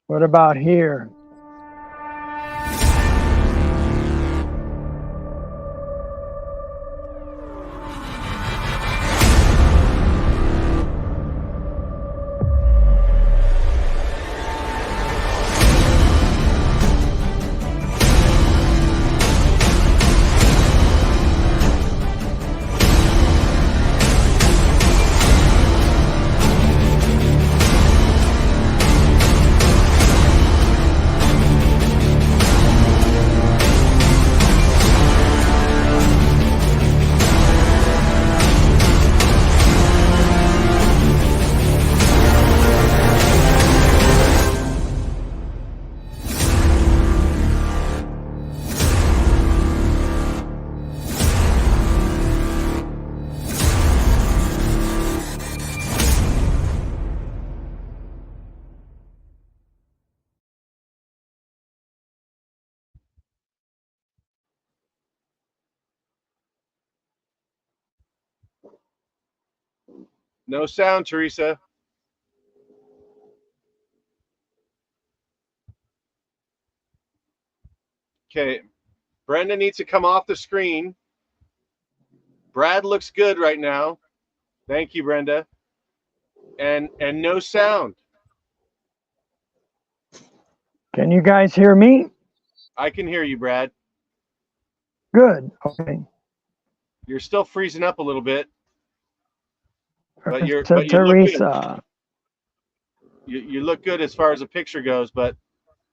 What about here? No sound, Theresa. Okay, Brenda needs to come off the screen. Brad looks good right now. Thank you, Brenda. And no sound. Can you guys hear me? I can hear you, Brad. Good. Okay. You're still freezing up a little bit, but you look good. Theresa. You look good as far as the picture goes, but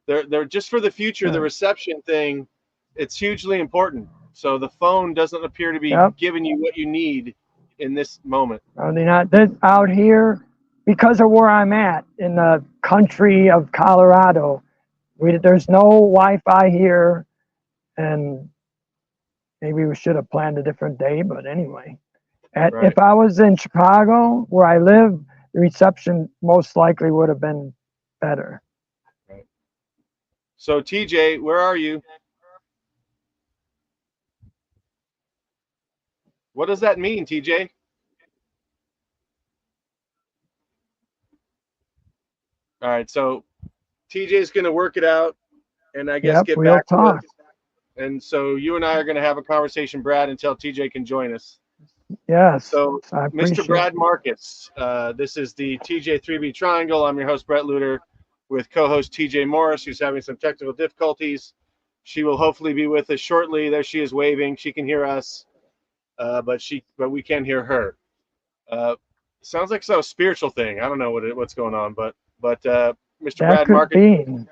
they're just for the future. The reception thing, it's hugely important. So the phone doesn't appear to be giving you what you need in this moment. Are they not out here? Because of where I'm at in the country of Colorado, there's no Wi-Fi here, and maybe we should have planned a different day, but anyway. Right. If I was in Chicago, where I live, the reception most likely would have been better. Right. So TJ, where are you? What does that mean, TJ? All right, so TJ's going to work it out, and I guess get back to us. And so you and I are going to have a conversation, Brad, until TJ can join us. Yes. So, Mr. Brad Markus, this is the TJ3B Triangle. I'm your host, Bret Lueder, with co-host TJ Morris, who's having some technical difficulties. She will hopefully be with us shortly. There she is waving. She can hear us, but we can't hear her. Sounds like some spiritual thing. I don't know what's going on, but Mr. Brad Markus,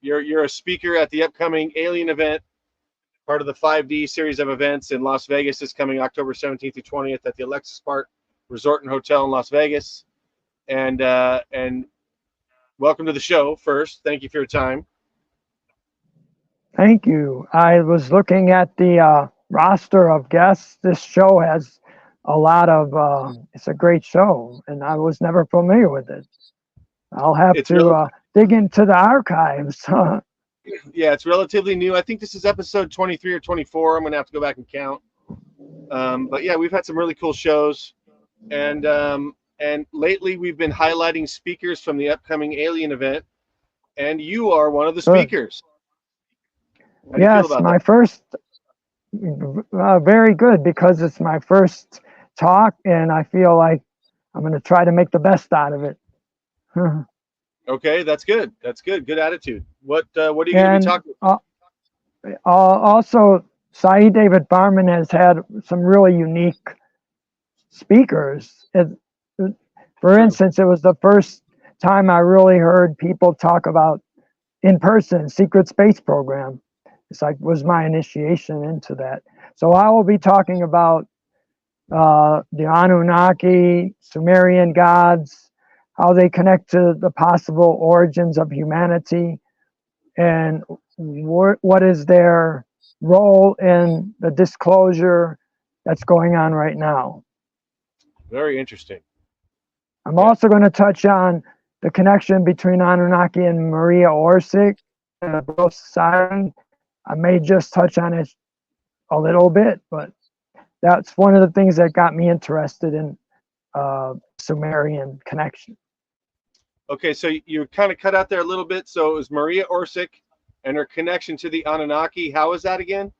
you're a speaker at the upcoming Alien event, part of the 5D series of events in Las Vegas. Is coming October 17th through 20th at the Alexis Park Resort and Hotel in Las Vegas. And welcome to the show. First, thank you for your time. Thank you. I was looking at the roster of guests. This show has a lot of. It's a great show, and I was never familiar with it. I'll have to dig into the archives. Yeah, it's relatively new. I think this is episode 23 or 24. I'm going to have to go back and count. But yeah, we've had some really cool shows. And lately we've been highlighting speakers from the upcoming Alien event. And you are one of the speakers. How do you feel about that? First, very good, because it's my first talk, and I feel like I'm going to try to make the best out of it. Okay, that's good. That's good. Good attitude. What are you going to be talking about? Also, Saeed David Barman has had some really unique speakers. For instance, it was the first time I really heard people talk about in-person secret space program. It's like was my initiation into that. So I will be talking about the Anunnaki, Sumerian gods, how they connect to the possible origins of humanity, and what is their role in the disclosure that's going on right now. Very interesting. I'm also going to touch on the connection between Anunnaki and Maria Orsic and the Bro Society. I may just touch on it a little bit, but that's one of the things that got me interested in Sumerian connection. Okay, so you kind of cut out there a little bit. So it was Maria Orsic and her connection to the Anunnaki. How is that again?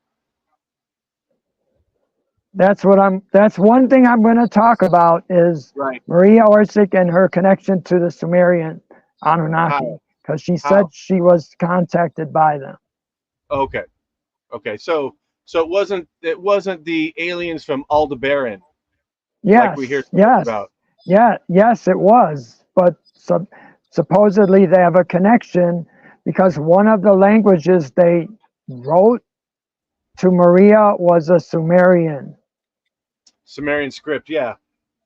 That's one thing I'm going to talk about is Right. Maria Orsic and her connection to the Sumerian Anunnaki, because she said she was contacted by them. Okay. Okay. So it wasn't the aliens from Aldebaran. Yes. Like we hear about. Yes, it was. But supposedly they have a connection because one of the languages they wrote to Maria was a Sumerian script, yeah.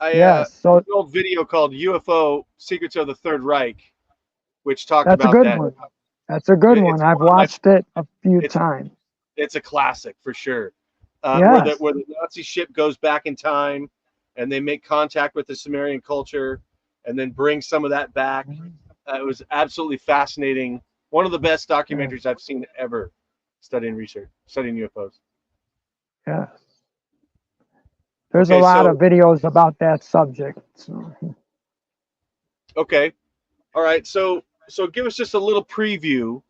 Yes, so an old video called UFO Secrets of the Third Reich, which talked that's a about good that. one. That's a good one. I've watched it a few times. It's a classic for sure. Yes. Where the Nazi ship goes back in time and they make contact with the Sumerian culture and then bring some of that back. It was absolutely fascinating. One of the best documentaries I've seen ever studying UFOs. Yes. There's a lot of videos about that subject. So. Okay. All right. So give us just a little preview.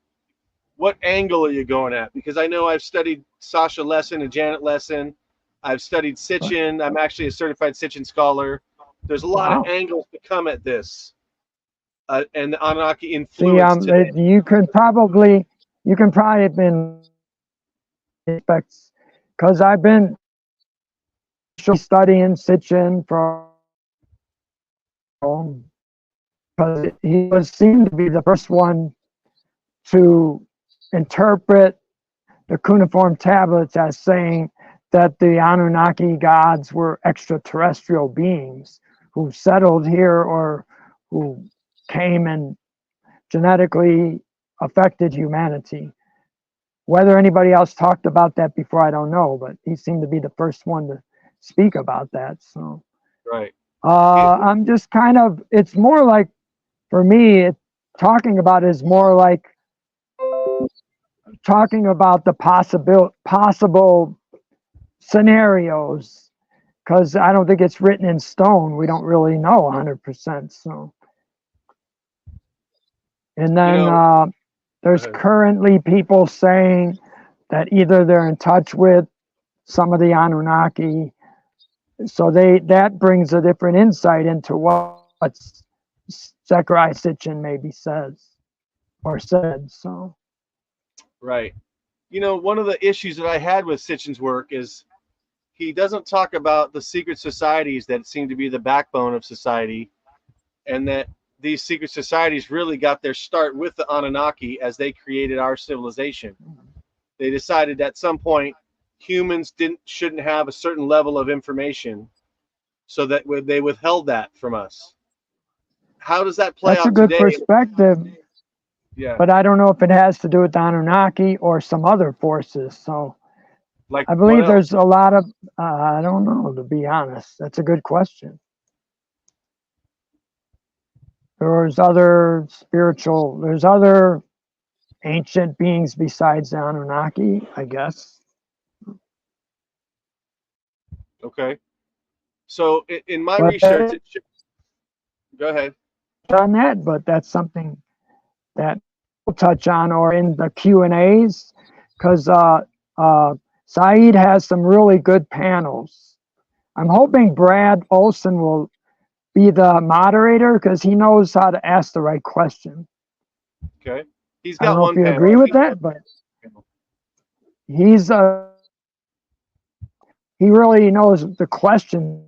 What angle are you going at? Because I know I've studied Sasha Lesson and Janet Lesson. I've studied Sitchin. I'm actually a certified Sitchin scholar. There's a lot of angles to come at this. And the Anunnaki influence today. You can probably have been because I've been studying Sitchin from because he seemed to be the first one to interpret the cuneiform tablets as saying that the Anunnaki gods were extraterrestrial beings who settled here or who came and genetically affected humanity. Whether anybody else talked about that before, I don't know, but he seemed to be the first one to speak about that. So, right. I'm just kind of, it's more like, for me, talking about it is more like talking about the possible scenarios, because I don't think it's written in stone. We don't really know 100%. So, and then there's currently people saying that either they're in touch with some of the Anunnaki, so that brings a different insight into what Zechariah Sitchin maybe says or said. So, right. One of the issues that I had with Sitchin's work is he doesn't talk about the secret societies that seem to be the backbone of society, and that these secret societies really got their start with the Anunnaki as they created our civilization. They decided at some point humans shouldn't have a certain level of information, so that they withheld that from us. How does that play out today? That's a good perspective. Yeah. But I don't know if it has to do with the Anunnaki or some other forces. So like I believe there's a lot of, I don't know, to be honest. That's a good question. There's other ancient beings besides the Anunnaki, I guess. Okay. So in my research, go ahead. On that, but that's something that we'll touch on, or in the Q&As, because Saeed has some really good panels. I'm hoping Brad Olson will be the moderator because he knows how to ask the right question. Okay. He's got I don't know if you agree with that, but he really knows the question.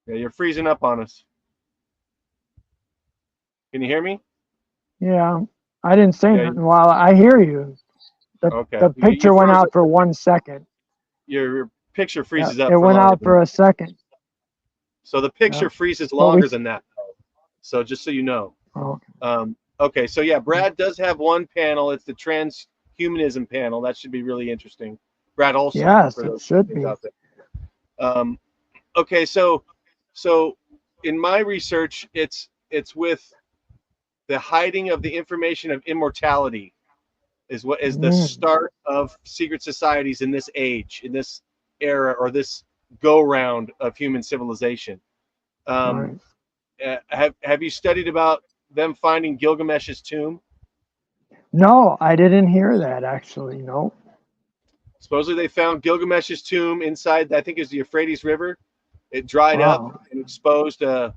Yeah, you're freezing up on us. Can you hear me? Yeah, I didn't say nothing while I hear you. The picture went out for 1 second. Your picture freezes up. It went out for a second. So the picture freezes longer than that. So just so you know. Okay, so yeah, Brad does have one panel. It's the transhumanism panel. That should be really interesting. Brad Olson. Yes, it should be. Okay, so in my research, it's with the hiding of the information of immortality is what is the start of secret societies in this age, in this era, or this go round of human civilization. Right. Have you studied about them finding Gilgamesh's tomb? No, I didn't hear that actually. No. Supposedly they found Gilgamesh's tomb inside, I think it was the Euphrates River. It dried up Wow. and exposed a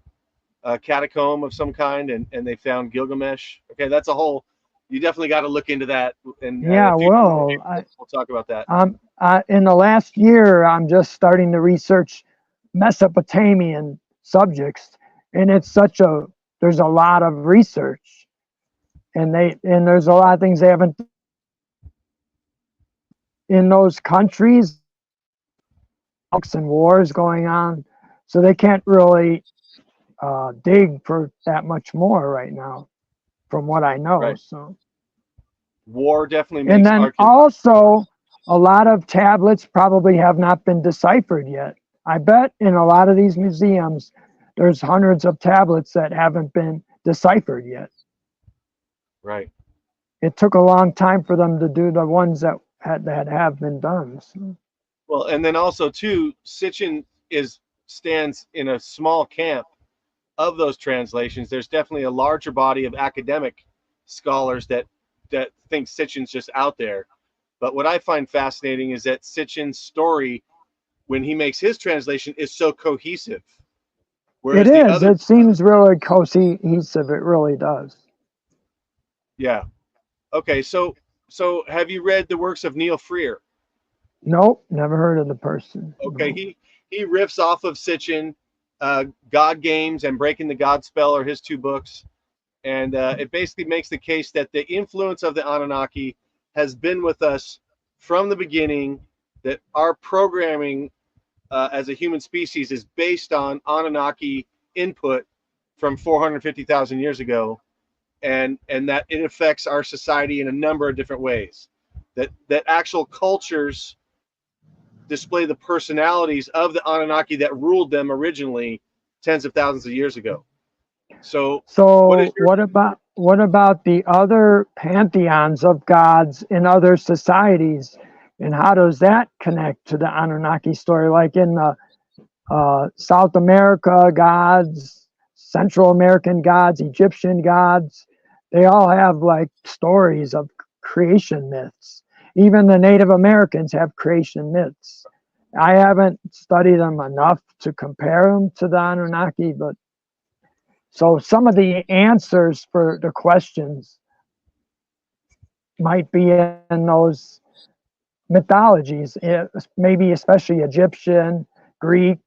catacomb of some kind, and they found Gilgamesh. Okay, that's a whole. You definitely got to look into that, and Yeah. if you Well, we'll talk about that. in the last year, I'm just starting to research Mesopotamian subjects, and there's a lot of research, and there's a lot of things they haven't in those countries, and wars going on, so they can't really dig for that much more right now, from what I know. Right. So, War definitely and makes then archaeology. also a lot of tablets probably have not been deciphered yet. I bet in a lot of these museums, there's hundreds of tablets that haven't been deciphered yet. Right. It took a long time for them to do the ones that have been done. So. Well, and then also too, Sitchin stands in a small camp of those translations. There's definitely a larger body of academic scholars that think Sitchin's just out there. But what I find fascinating is that Sitchin's story, when he makes his translation, is so cohesive. It Whereas the is. other, It seems really cohesive. It really does. yeah. Okay, so have you read the works of Neil Freer? Nope, never heard of the person. Okay, No. he riffs off of Sitchin. God Games and Breaking the God Spell are his two books, and it basically makes the case that the influence of the Anunnaki has been with us from the beginning. That our programming as a human species is based on Anunnaki input from 450,000 years ago, and that it affects our society in a number of different ways. That actual cultures display the personalities of the Anunnaki that ruled them originally tens of thousands of years ago. So So what about the other pantheons of gods in other societies, and how does that connect to the Anunnaki story? Like in the South America gods, Central American gods, Egyptian gods, they all have like stories of creation myths. Even the Native Americans have creation myths. I haven't studied them enough to compare them to the Anunnaki, but so some of the answers for the questions might be in those mythologies, maybe especially Egyptian, Greek,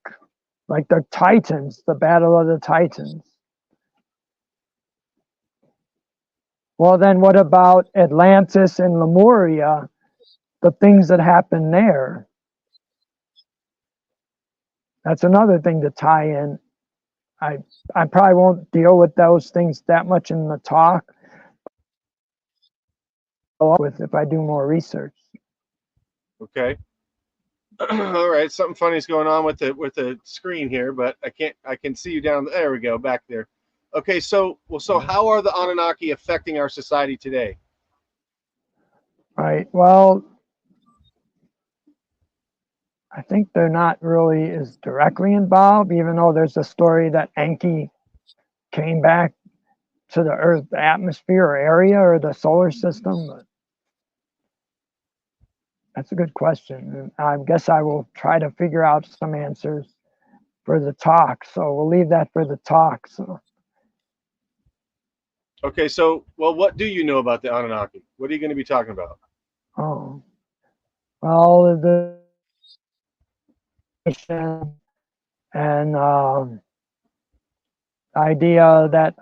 like the Titans, the Battle of the Titans. Well, then what about Atlantis and Lemuria, the things that happened there? That's another thing to tie in. I probably won't deal with those things that much in the talk, with if I do more research. okay. All right, something funny is going on with the screen here, but I can see you down there. We go back there. Okay, so how are the Anunnaki affecting our society today? Right. Well, I think they're not really as directly involved, even though there's a story that Enki came back to the Earth atmosphere or area or the solar system. But that's a good question. And I guess I will try to figure out some answers for the talk. So we'll leave that for the talk. So. Okay, so what do you know about the Anunnaki? What are you going to be talking about? Oh, well, the and idea that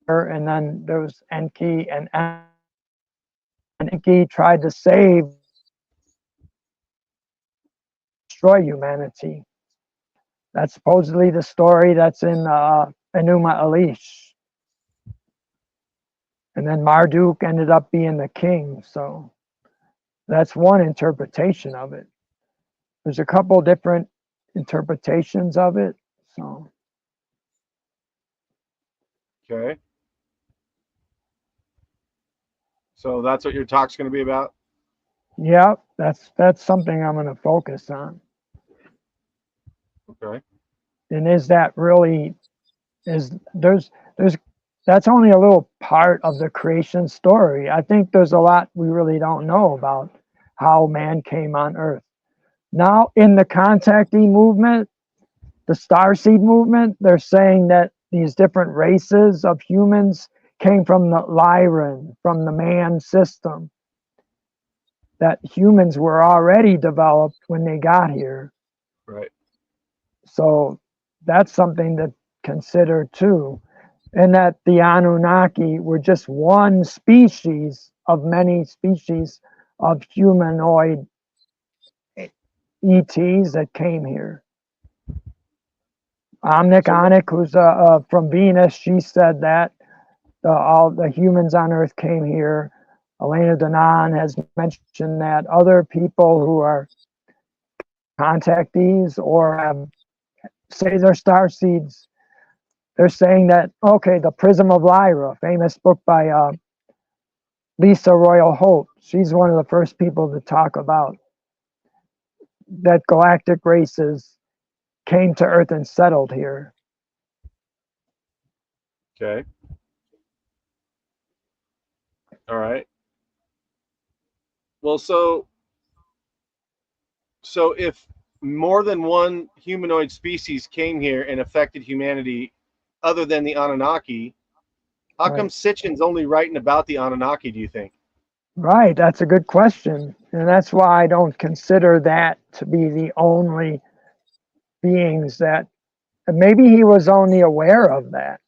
and then there was Enki, and Enki tried to destroy humanity. That's supposedly the story that's in Enuma Elish. And then Marduk ended up being the king. So that's one interpretation of it. There's a couple different interpretations of it. So. Okay. So that's what your talk's going to be about? Yeah, that's something I'm going to focus on. Okay. And is that really, there's that's only a little part of the creation story. I think there's a lot we really don't know about how man came on Earth. Now, in the contactee movement, the starseed movement, they're saying that these different races of humans came from the Lyran, from the man system, that humans were already developed when they got here. Right. So that's something to consider too. And that the Anunnaki were just one species of many species of humanoid ETs that came here. Omnic, who's from Venus, she said that all the humans on Earth came here. Elena Danan has mentioned that other people who are contactees or have say they're star seeds, they're saying that, okay, the Prism of Lyra, famous book by Lisa Royal Holt, she's one of the first people to talk about that galactic races came to Earth and settled here. Okay. All right. Well, so if more than one humanoid species came here and affected humanity other than the Anunnaki, how come Sitchin's only writing about the Anunnaki, do you think? Right, that's a good question. And that's why I don't consider that to be the only beings that, maybe he was only aware of that.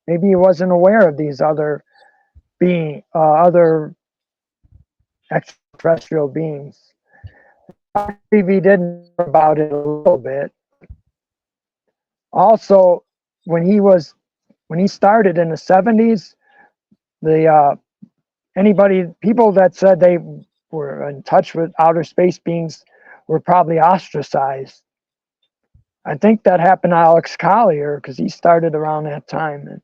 Maybe he wasn't aware of these other other extraterrestrial beings. Maybe he didn't know about it a little bit. Also, when he started in the 70s, the people that said they were in touch with outer space beings were probably ostracized. I think that happened to Alex Collier because he started around that time, and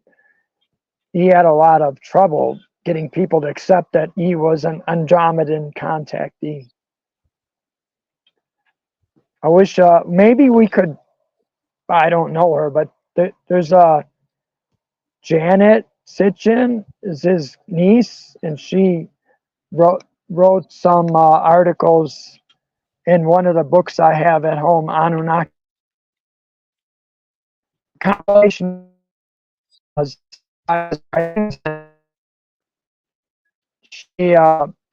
he had a lot of trouble getting people to accept that he was an Andromedan contactee. I wish maybe we could, I don't know her, but there's Janet Sitchin is his niece, and she wrote some articles in one of the books I have at home, Anunnaki compilation. She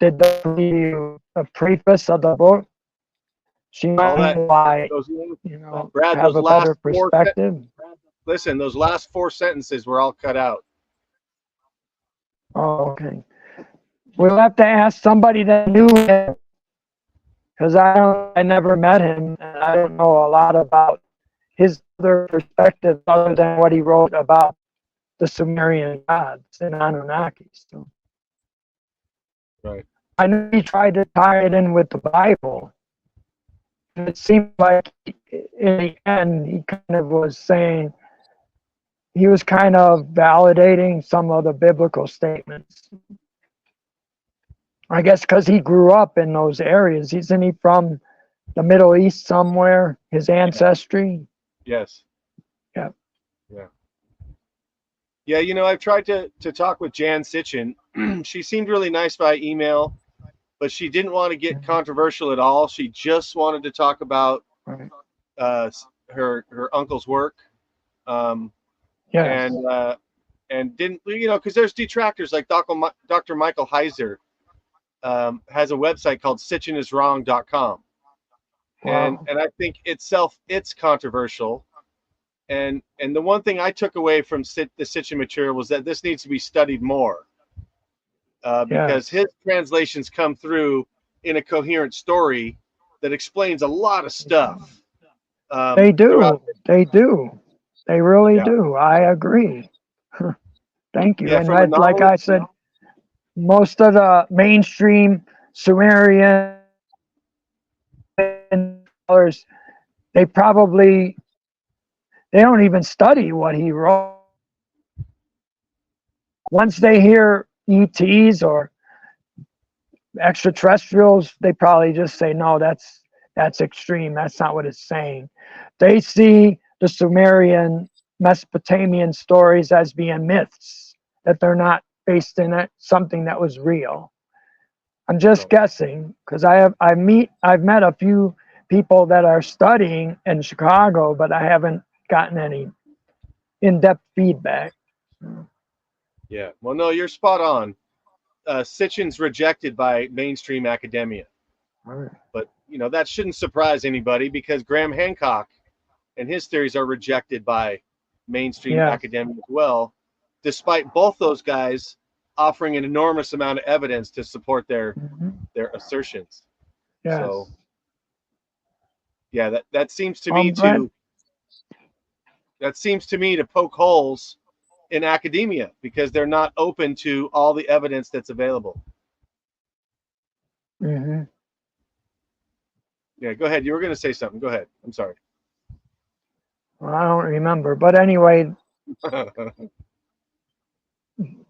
did the preface of the book. She might why Brad, have a better perspective. Listen, those last 4 sentences were all cut out. Oh, okay. We'll have to ask somebody that knew him, because I never met him, and I don't know a lot about his other perspective other than what he wrote about the Sumerian gods and Anunnaki. So, right. I know he tried to tie it in with the Bible. It seemed like in the end he kind of was saying, he was kind of validating some of the biblical statements. I guess because he grew up in those areas. Isn't he from the Middle East somewhere, his ancestry? Yes. Yeah. Yeah. Yeah, I've tried to talk with Jan Sitchin. She seemed really nice by email, but she didn't want to get controversial at all. She just wanted to talk about her uncle's work. Yes. And didn't, because there's detractors like Dr. Michael Heiser has a website called sitchiniswrong.com. Wow. And I think it's controversial. And the one thing I took away from the Sitchin material was that this needs to be studied more, because his translations come through in a coherent story that explains a lot of stuff. They do. They do. They really do. I agree. Thank you. Yeah, And like I said, most of the mainstream Sumerian scholars, they don't even study what he wrote. Once they hear ETs or extraterrestrials, they probably just say, no, that's extreme. That's not what it's saying. they see the Sumerian Mesopotamian stories as being myths, that they're not based in something that was real. I'm just guessing, because I've met a few people that are studying in Chicago, but I haven't gotten any in-depth feedback. Yeah, well, no, you're spot on. Sitchin's rejected by mainstream academia. Right. But, you know, that shouldn't surprise anybody because Graham Hancock and his theories are rejected by mainstream academia as well, despite both those guys offering an enormous amount of evidence to support their assertions. Yes. So, yeah, that seems to me to poke holes in academia because they're not open to all the evidence that's available. Mm-hmm. Yeah, go ahead. You were going to say something. Go ahead. I'm sorry. Well, I don't remember, but anyway,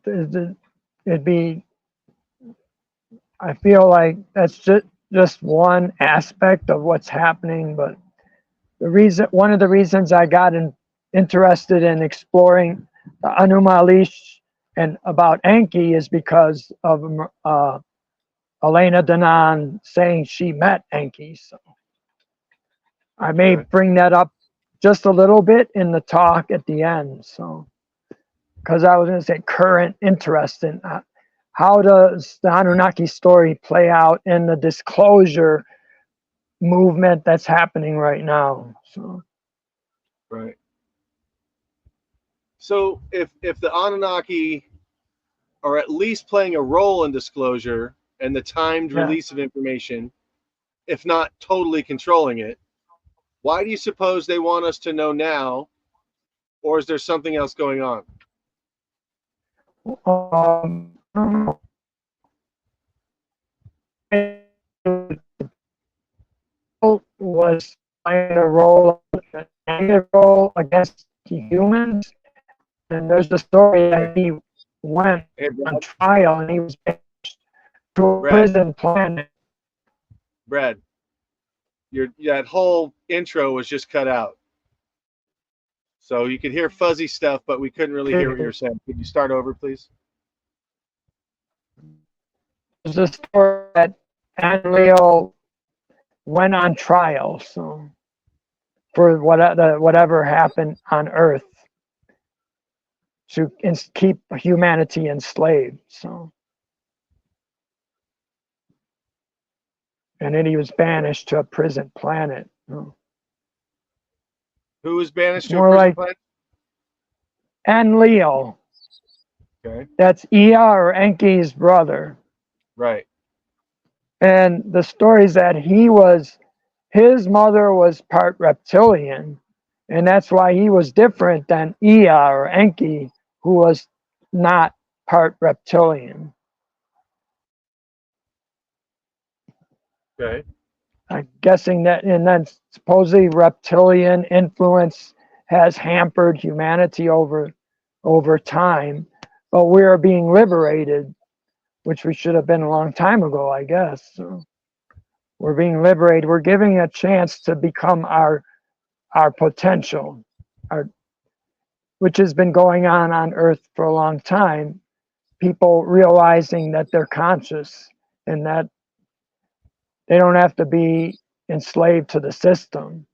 it'd be. I feel like that's just one aspect of what's happening, but one of the reasons I got interested in exploring the anomalies and about Enki is because of Elena Danaan saying she met Enki. So I may bring that up just a little bit in the talk at the end. So, because I was going to say current interest in how does the Anunnaki story play out in the disclosure movement that's happening right now. So. Right. So if the Anunnaki are at least playing a role in disclosure and the timed release of information, if not totally controlling it, why do you suppose they want us to know now, or is there something else going on? Was playing a role against humans, and there's a story that he went on trial and he was banished to a prison planet. Brad, that whole intro was just cut out. So you could hear fuzzy stuff, but we couldn't really hear what you were saying. Could you start over, please? There's a story that Leo went on trial, so for whatever happened on Earth to keep humanity enslaved. So, and then he was banished to a prison planet. Who was banished to a prison planet? Enlil. Okay. That's Ea or Enki's brother. Right. And the story is that his mother was part reptilian, and that's why he was different than Ea or Enki, who was not part reptilian. Okay. I'm guessing that, and then supposedly reptilian influence has hampered humanity over time, but we are being liberated, which we should have been a long time ago, I guess. So we're being liberated. We're giving a chance to become our potential, which has been going on Earth for a long time. People realizing that they're conscious and that they don't have to be enslaved to the system.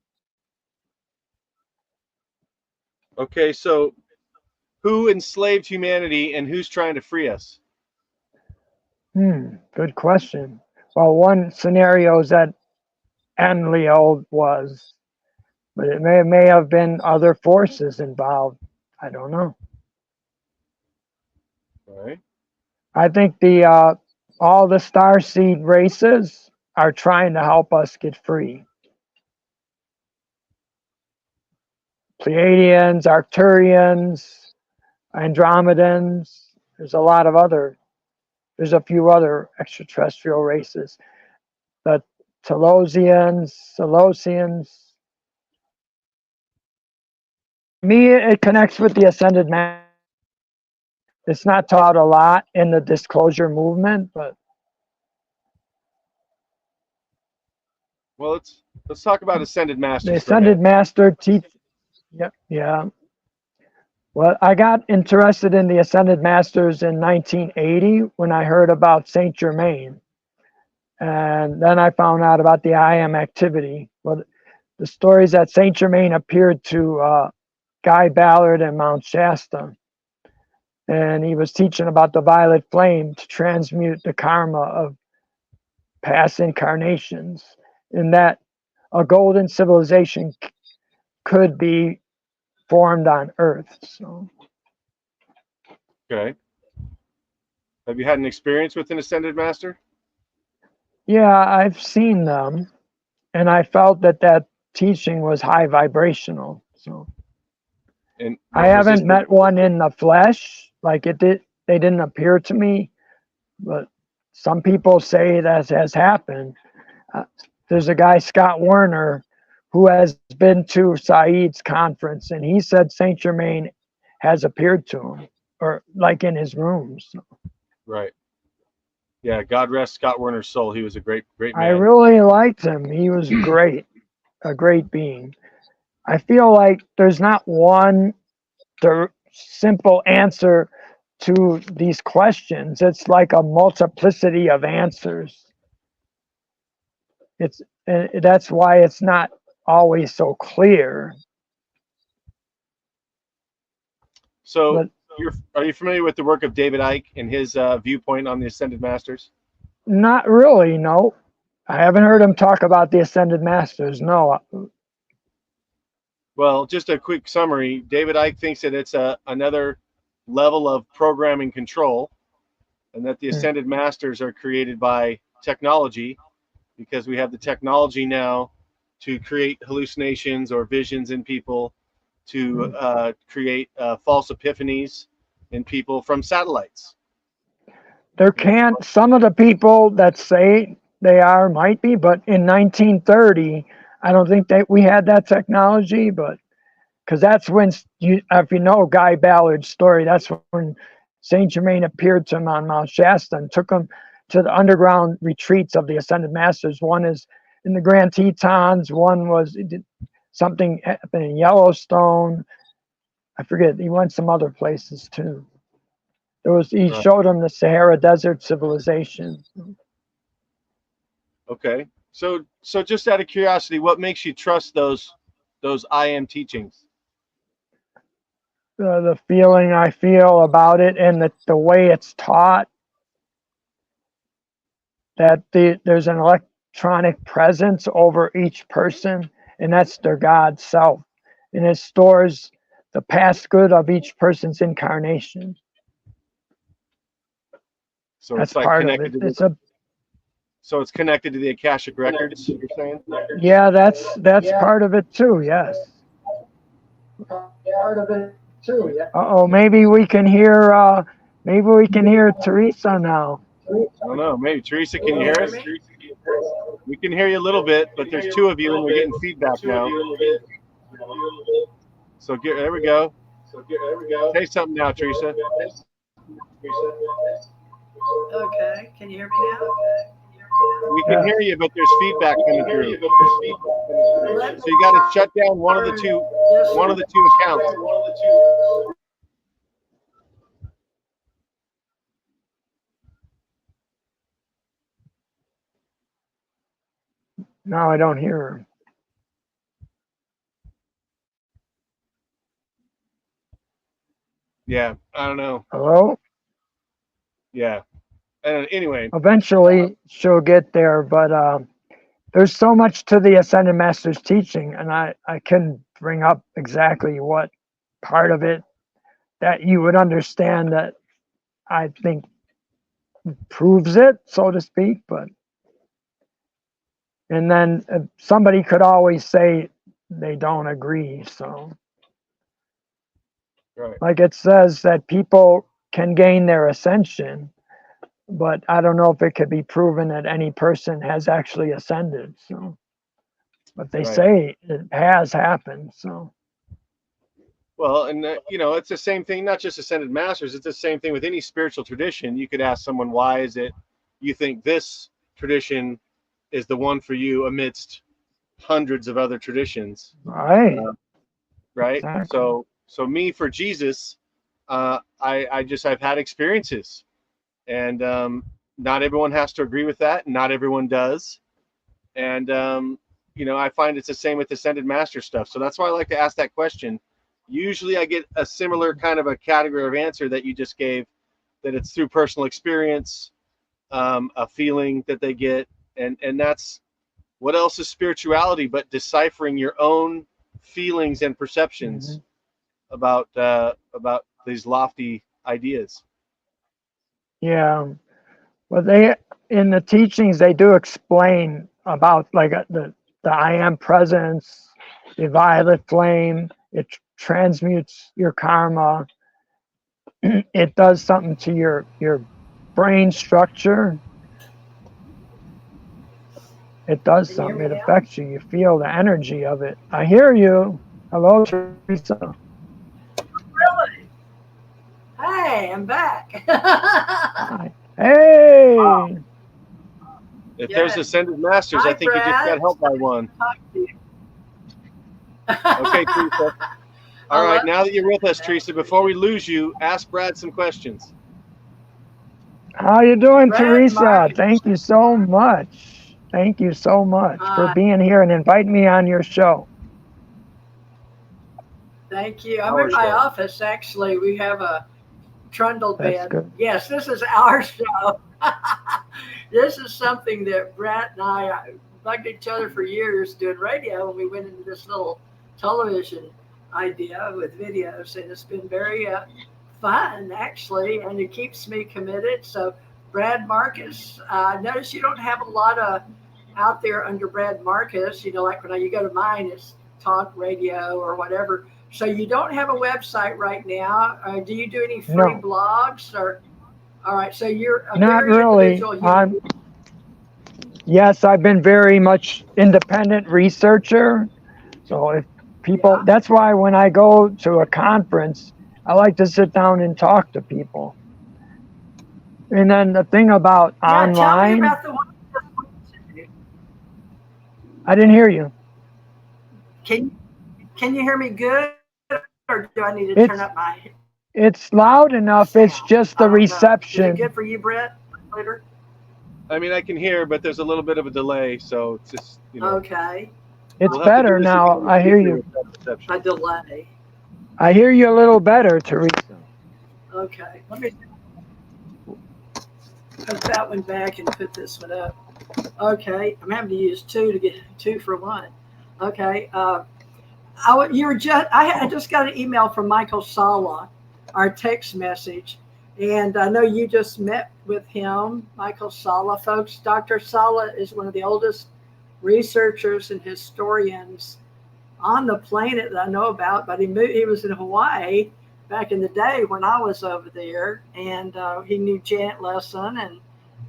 Okay, so who enslaved humanity and who's trying to free us? Good question. Well, one scenario is that Enlil was, but it may have been other forces involved. I don't know. All right. I think all the starseed races are trying to help us get free. Pleiadians, Arcturians, Andromedans. There's a few other extraterrestrial races. The Telosians, Selosians. Me, it connects with the Ascended Man. It's not taught a lot in the disclosure movement, but Well, let's talk about ascended masters. The ascended master teach. Yeah. Well, I got interested in the ascended masters in 1980 when I heard about Saint Germain, and then I found out about the I am activity. Well, the stories that Saint Germain appeared to Guy Ballard in Mount Shasta, and he was teaching about the violet flame to transmute the karma of past incarnations, and that a golden civilization could be formed on Earth. So, okay. Have you had an experience with an ascended master? yeah, I've seen them, and I felt that teaching was high vibrational. So, And I haven't met one in the flesh, like it did. They didn't appear to me, but some people say that has happened. There's a guy, Scott Werner, who has been to Said's conference, and he said Saint Germain has appeared to him, or like in his rooms. Right. Yeah, God rest Scott Werner's soul. He was a great man. I really liked him. He was great, a great being. I feel like there's not one simple answer to these questions. It's like a multiplicity of answers. That's why it's not always so clear. So, are you familiar with the work of David Icke and his viewpoint on the Ascended Masters? Not really, no. I haven't heard him talk about the Ascended Masters, no. Well, just a quick summary. David Icke thinks that it's another level of programming control, and that the Ascended Masters are created by technology, because we have the technology now to create hallucinations or visions in people, to create false epiphanies in people from satellites. Some of the people that say they might be, but in 1930, I don't think that we had that technology, but because that's when, if you know Guy Ballard's story, that's when Saint Germain appeared to him on Mount Shasta and took him to the underground retreats of the Ascended Masters. One is in the Grand Tetons, one was something happened in Yellowstone. I forget, he went some other places too. He showed him the Sahara Desert civilization. Okay, so just out of curiosity, what makes you trust those I am teachings? The feeling I feel about it, and the way it's taught, that there's an electronic presence over each person, and that's their God self, and it stores the past good of each person's incarnation. So that's it's like part of it. So it's connected to the Akashic records, you're saying? Yeah, that's part of it too. Yes. Part of it too. Yeah. Uh-oh, maybe we can hear Theresa now. I don't know. Maybe Theresa, can you hear us? We can hear you a little bit, but there's two of you and we're getting feedback now. So there we go. Say something now, Theresa. Okay, can you hear me now? We can hear you, but there's feedback coming through. So you got to shut down one of the two accounts. No, I don't hear her. Yeah, I don't know. Hello? Yeah. Anyway. Eventually she'll get there, but there's so much to the Ascended Master's teaching, and I couldn't bring up exactly what part of it that you would understand that I think proves it, so to speak, but and then somebody could always say they don't agree. So, like it says that people can gain their ascension, but I don't know if it could be proven that any person has actually ascended. So, but they say it has happened. So, well, and it's the same thing. Not just Ascended Masters; it's the same thing with any spiritual tradition. You could ask someone, "Why is it you think this tradition is the one for you amidst hundreds of other traditions. Right. Right. Exactly. So me for Jesus, I've had experiences, and not everyone has to agree with that. Not everyone does. And, I find it's the same with Ascended Master stuff. So that's why I like to ask that question. Usually I get a similar kind of a category of answer that you just gave, that it's through personal experience, a feeling that they get. And that's, what else is spirituality but deciphering your own feelings and perceptions about these lofty ideas. Yeah. Well, in the teachings, they do explain about like the I am presence, the violet flame. It transmutes your karma. It does something to your brain structure. It does Can you hear something. me It now? affects you. You feel the energy of it. I hear you. Hello, Theresa. Really? Hey, I'm back. Hi. Hey. If there's Yes. Ascended Masters, Hi, I think you just got Brad. helped by one. Talk to you. Okay, Theresa. I All right, love now that you're with us, that. Theresa, before we lose you, ask Brad some questions. How you doing, Brad Theresa? Markus. Thank you so much. Thank you so much for being here and inviting me on your show. Thank you. I'm Our in my show. office, actually. We have a trundle That's bed. good. Yes, this is our show. This is something that Brett and I bugged each other for years doing radio when we went into this little television idea with videos, and it's been very fun, actually, and it keeps me committed. So, Brad Markus, notice you don't have a lot of out there under Brad Markus. Like when you go to mine, it's talk radio or whatever. So you don't have a website right now. Do you do any free No. blogs or? All right, so you're a Not very really. individual human being. Yes, I've been very much independent researcher. So if people, that's why when I go to a conference, I like to sit down and talk to people. And then the thing about Yeah, tell me online, about the one. I didn't hear you. Can you hear me good, or do I need to turn up my? It's loud enough. Sound? It's just I the don't know. Is reception. it good for you, Brett? Later. I mean, I can hear, but there's a little bit of a delay, so it's just, Okay. It's we'll have to do better this now. again I hear with you. that reception. A delay. I hear you a little better, Theresa. Okay. Let me put that one back and put this one up. Okay. I'm having to use two to get 2 for 1. Okay. I just got an email from Michael Sala, our text message, and I know you just met with him, Michael Sala, folks. Dr. Sala is one of the oldest researchers and historians on the planet that I know about, but he was in Hawaii back in the day when I was over there, and he knew Janet Lesson and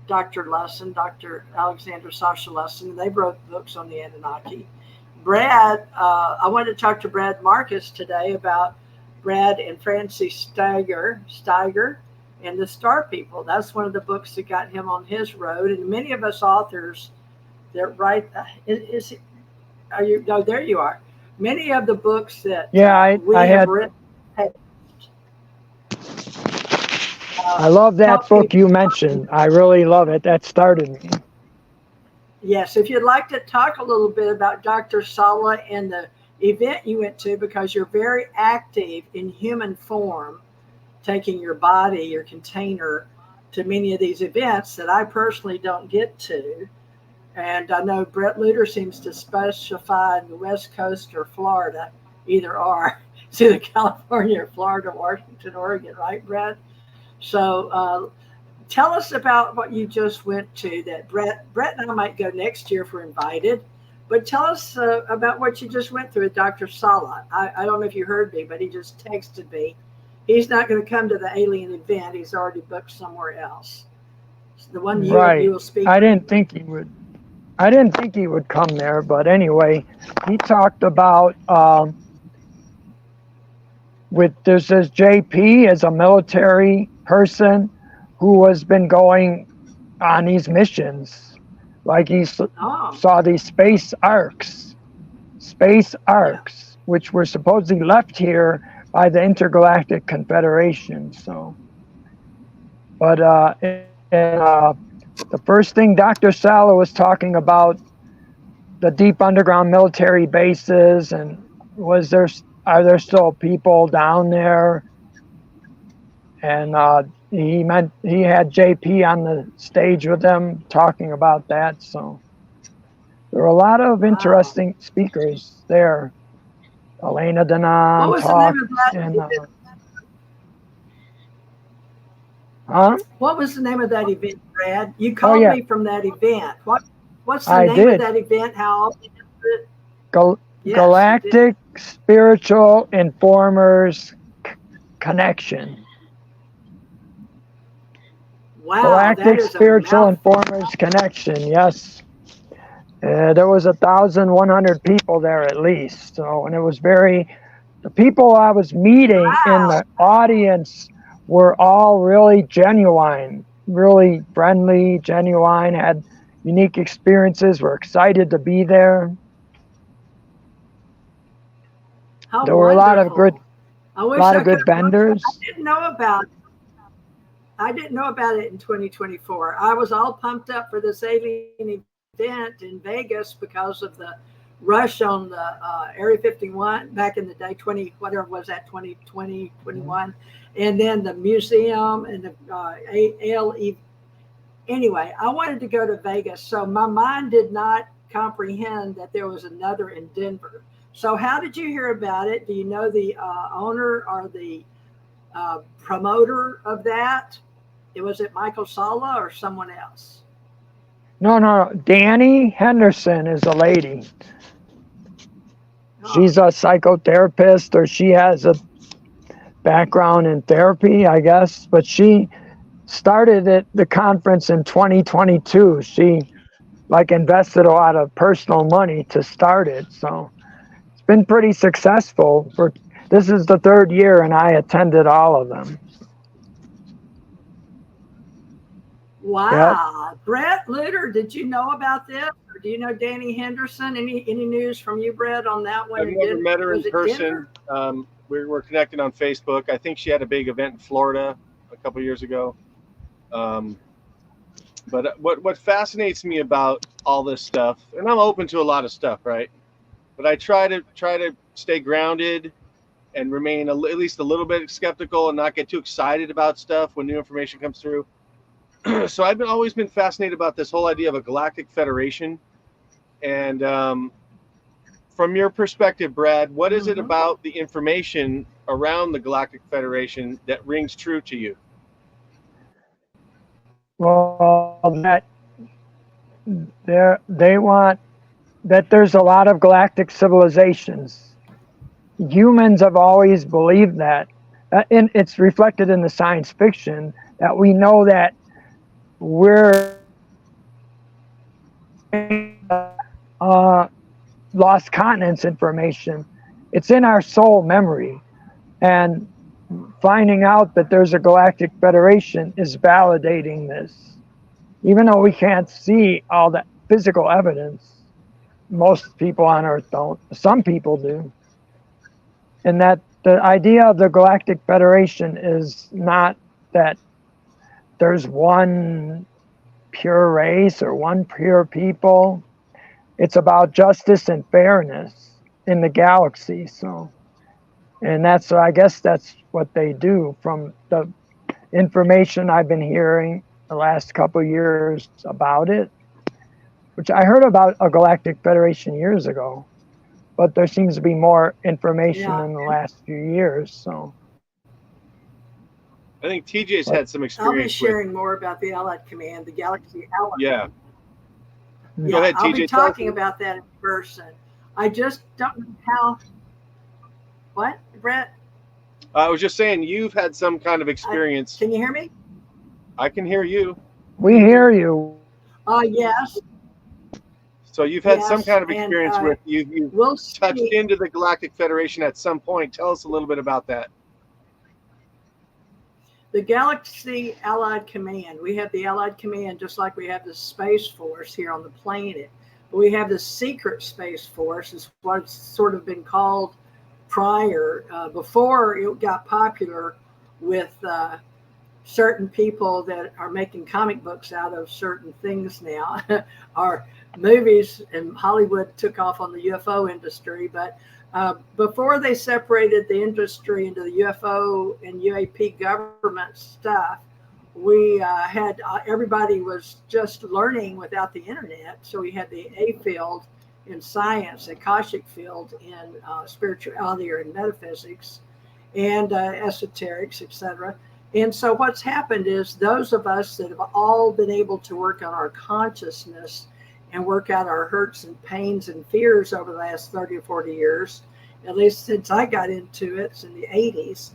Dr. Lesson, Dr. Alexander Sasha Lesson, and they wrote books on the Anunnaki. Brad, I wanted to talk to Brad Markus today about Brad and Francie Steiger and the Star People. That's one of the books that got him on his road. And many of us authors that write, no, there you are. Many of the books that we have written. I love that book you mentioned. I really love it. That started me. Yes, if you'd like to talk a little bit about Dr. Sala and the event you went to, because you're very active in human form, taking your body, your container, to many of these events that I personally don't get to. And I know Bret Lueder seems to specify in the West Coast or Florida, either or. It's either California or Florida, Washington, Oregon, right, Bret? So tell us about what you just went to that Bret and I might go next year if we're invited. But tell us about what you just went through with Dr. Sala. I don't know if you heard me, but he just texted me. He's not going to come to the alien event. He's already booked somewhere else. So the one you will speak. I didn't think he would come there, but anyway, he talked about there's this JP as a military person who has been going on these missions, like he saw these space arcs, space arcs, which were supposedly left here by the Intergalactic Confederation. So, but the first thing Dr. Sala was talking about the deep underground military bases, and are there still people down there? And he had JP on the stage with them talking about that. So there were a lot of interesting speakers there. Elena What Danan was the talked, name of that? and What was the name of that event, Brad? You Oh, called yeah. me from that event. What's the I name did. of that event? How often is it? Yes, you did. Galactic Spiritual Informers Connection. Wow, Galactic that is Spiritual a mouthful. Informers Connection, yes. There was 1,100 people there at least. So, and it was the people I was meeting in the audience were all really genuine, really friendly, genuine, had unique experiences, were excited to be there. How There were a lot of wonderful. I wish I good could. vendors. I didn't know about it in 2024. I was all pumped up for this alien event in Vegas because of the rush on the Area 51 back in the day, 2020, 21, and then the museum and the ALE. Anyway, I wanted to go to Vegas, so my mind did not comprehend that there was another in Denver. So how did you hear about it? Do you know the owner or the promoter of that? Was it Michael Sala or someone else? No. Danny Henderson is a lady. She's a psychotherapist, or she has a background in therapy, I guess. But she started at the conference in 2022. She invested a lot of personal money to start it. So it's been pretty successful. This is the third year, and I attended all of them. Wow. Yep. Bret Lueder, did you know about this? Or do you know Danny Henderson? Any news from you, Bret, on that one? I've never met her in person. We're connected on Facebook. I think she had a big event in Florida a couple years ago. But what fascinates me about all this stuff, and I'm open to a lot of stuff, right? But I try to stay grounded and remain at least a little bit skeptical and not get too excited about stuff when new information comes through. So I've always been fascinated about this whole idea of a galactic federation. And from your perspective, Brad, what is it about the information around the Galactic Federation that rings true to you? Well, that they want that there's a lot of galactic civilizations. Humans have always believed that, and it's reflected in the science fiction that we know that we're lost continents information. It's in our soul memory, and finding out that there's a galactic federation is validating this. Even though we can't see all that physical evidence, most people on Earth don't. Some people do. And that the idea of the Galactic Federation is not that there's one pure race or one pure people. It's about justice and fairness in the galaxy. So, and I guess that's what they do. From the information I've been hearing the last couple of years about it, which I heard about a Galactic Federation years ago, but there seems to be more information in the last few years. So I think TJ's had some experience. I'll be sharing more about the Allied Command, the Galaxy Allied. Yeah. Go ahead, TJ. I'll be talking about that in person. I just don't know how. What, Bret? I was just saying, you've had some kind of experience. Can you hear me? I can hear you. We hear you. Yes. So you've had some kind of experience with you've touched into the Galactic Federation at some point. Tell us a little bit about that. The Galaxy Allied Command. We have the Allied Command just like we have the Space Force here on the planet. We have the secret Space Force, is what's sort of been called prior, before it got popular with certain people that are making comic books out of certain things now. Our movies and Hollywood took off on the UFO industry, but before they separated the industry into the UFO and UAP government stuff, we had everybody was just learning without the internet. So we had the A field in science, the Akashic field in spirituality or in metaphysics, and esoterics, etc. And so what's happened is those of us that have all been able to work on our consciousness and work out our hurts and pains and fears over the last 30 or 40 years, at least since I got into it in the 80s,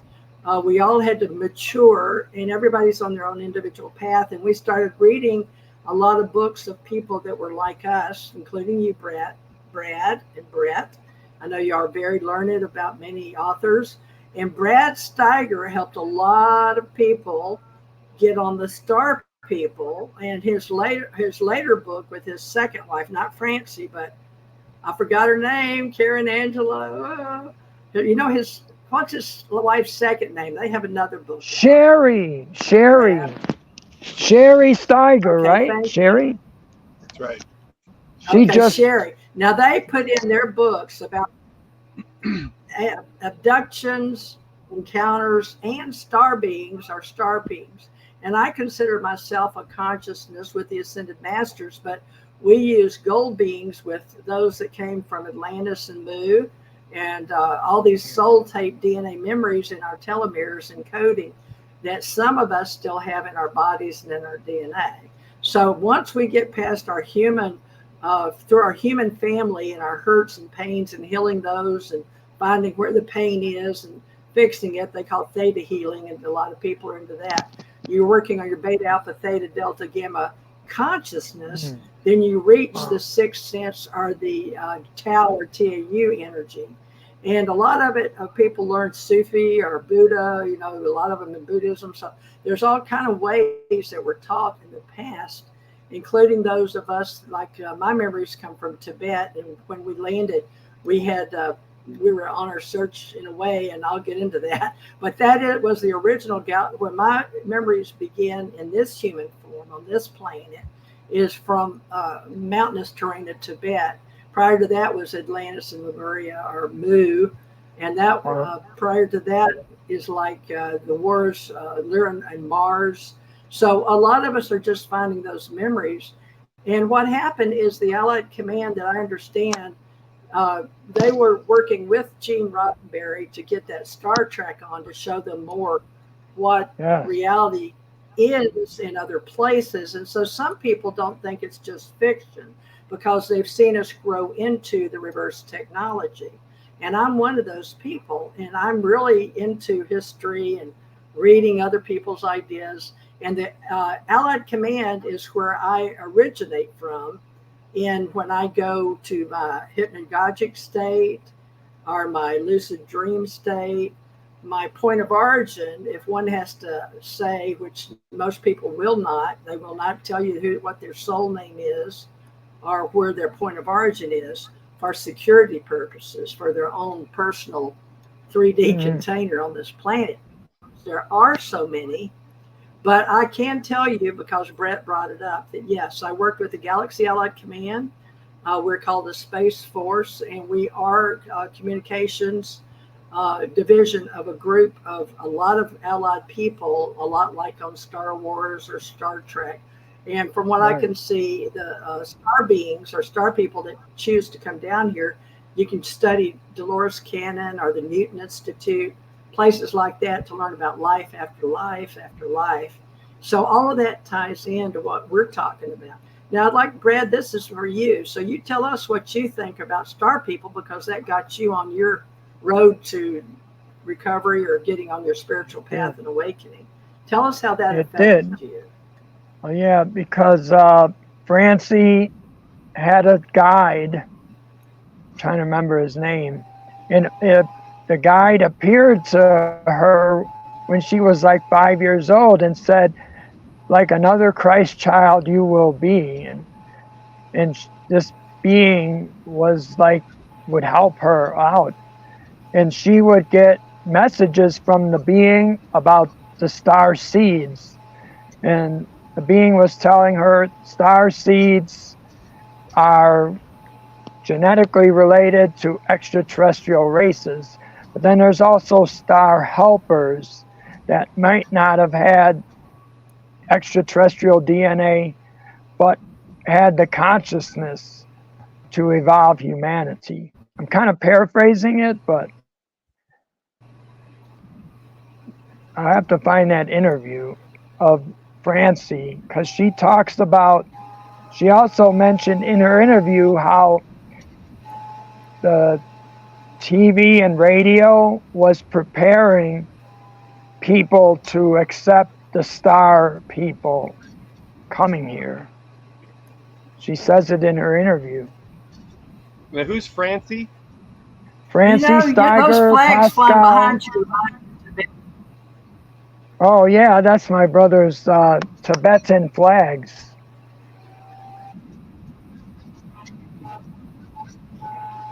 we all had to mature, and everybody's on their own individual path. And we started reading a lot of books of people that were like us, including you, Brad and Bret. I know you are very learned about many authors. And Brad Steiger helped a lot of people get on the star people. And his later book with his second wife, not Francie, but I forgot her name, Karen Angela. You know what's his wife's second name? They have another book. Sherry Steiger, Okay, right? Sherry. That's right. Sherry. Now they put in their books about abductions, encounters, and star beings are star beings. And I consider myself a consciousness with the Ascended Masters, but we use gold beings with those that came from Atlantis and Mu, and all these soul tape DNA memories in our telomeres and coding that some of us still have in our bodies and in our DNA. So once we get past our human, through our human family and our hurts and pains and healing those and finding where the pain is and fixing it, they call it theta healing, and a lot of people are into that. You're working on your beta, alpha, theta, delta, gamma consciousness, then you reach the sixth sense or the Tao or TAU energy. And a lot of it, people learn Sufi or Buddha, you know, a lot of them in Buddhism. So there's all kind of ways that were taught in the past, including those of us, like my memories come from Tibet. And when we landed, we had, we were on our search in a way, and I'll get into that. But it was the original when my memories began in this human form on this planet is from mountainous terrain of Tibet. Prior to that was Atlantis and Lemuria or Mu, and that prior to that is like the wars, Lyran and Mars. So a lot of us are just finding those memories. And what happened is the Allied Command, that I understand, they were working with Gene Roddenberry to get that Star Trek on to show them more what reality is in other places. And so some people don't think it's just fiction because they've seen us grow into the reverse technology. And I'm one of those people, and I'm really into history and reading other people's ideas. And the Allied Command is where I originate from. And when I go to my hypnagogic state or my lucid dream state, my point of origin, if one has to say, which most people will not, they will not tell you what their soul name is or where their point of origin is for security purposes, for their own personal 3D container on this planet. There are so many, but I can tell you, because Bret brought it up, that yes, I worked with the Galaxy Allied Command. We're called the Space Force, and we are communications division of a group of a lot of allied people, a lot like on Star Wars or Star Trek. And from what I can see, the star beings or star people that choose to come down here, you can study Dolores Cannon or the Newton Institute, places like that, to learn about life after life after life. So all of that ties into what we're talking about. Now, I'd like, Brad, this is for you. So you tell us what you think about star people, because that got you on your road to recovery or getting on your spiritual path and awakening. Tell us how that affected you. Oh, yeah, because Francie had a guide, I'm trying to remember his name, and the guide appeared to her when she was like 5 years old and said, like another Christ child you will be. And this being was like, would help her out. And she would get messages from the being about the star seeds. And the being was telling her star seeds are genetically related to extraterrestrial races. But then there's also star helpers that might not have had extraterrestrial DNA, but had the consciousness to evolve humanity. I'm kind of paraphrasing it, but I have to find that interview of Francie, because she talks about, she also mentioned in her interview how the TV and radio was preparing people to accept the star people coming here. She says it in her interview. Now, who's Francie? Francie Steiger, those flags Pascal. flying behind you. Oh yeah, that's my brother's Tibetan flags.